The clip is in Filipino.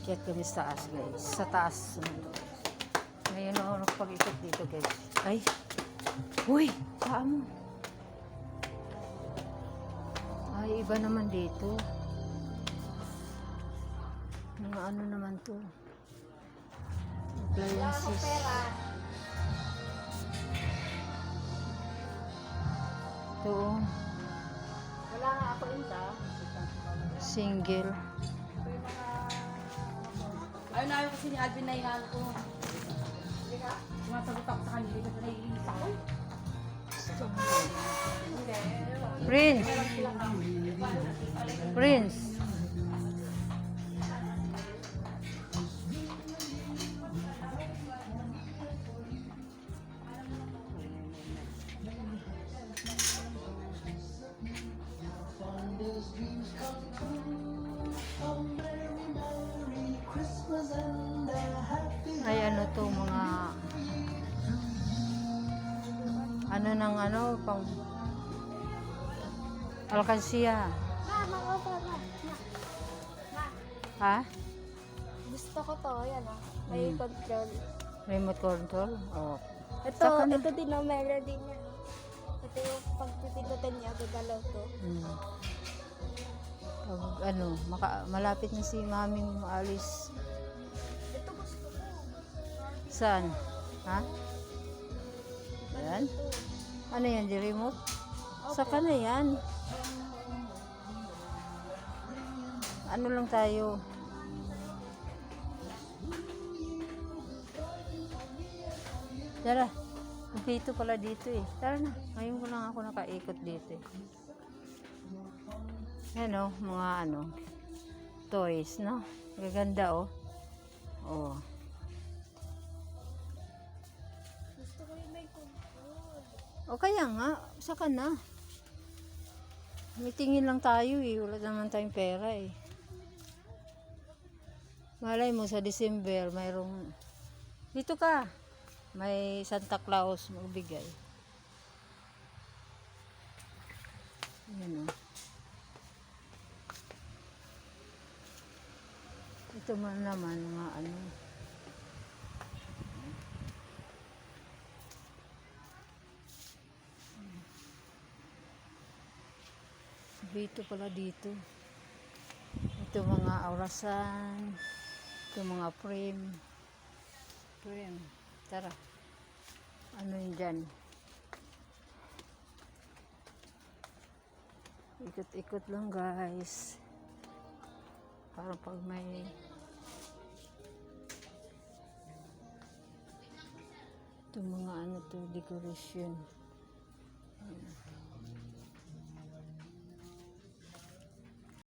Akyat kami sa taas, guys. Sa taas. Ngayon ako nagpag-ikot dito, guys. Ay! Uy! Paa mo! Ay, iba naman dito. Mga ano naman to. Appliances. Ito. Wala nga ako inta. Single. Ayun na ayaw kasi ni Alvin na inaano ko. Sumasagot ako sa kanila kasi naiinis ako. Prince. Prince. Ay ano to, mga ano ng ano pang alkansiya. Ha? Gusto ko to, yan ah. May control. Remote control? Oh. Ito, Saka na. ito din ang melody niya. Ito yung pagpipindutan niya, gagalaw to. Pag ano, malapit na si mami maalis. Ito gusto ko. Saan? Ha? Yan? Ano yan, di remote? Saka na yan. Ano lang tayo? Tara. Dito pala dito eh. Tara na. Ngayon ko lang ako nakaikot dito eh. Ano, mga ano, toys, no? Gaganda oh. Oh. Gusto ko yung may control. O kaya nga, saka na. May tingin lang tayo eh. Wala naman tayong pera eh. Malay mo sa December, mayroong... Dito ka. May Santa Claus magbigay. Yan o. Ito man naman, mga ano. Dito pala dito. Ito mga aurasan. Ito mga frame. Frame. Tara. Ano yun dyan? Ikot-ikot lang guys. Para pag may ito mga ano to, decoration.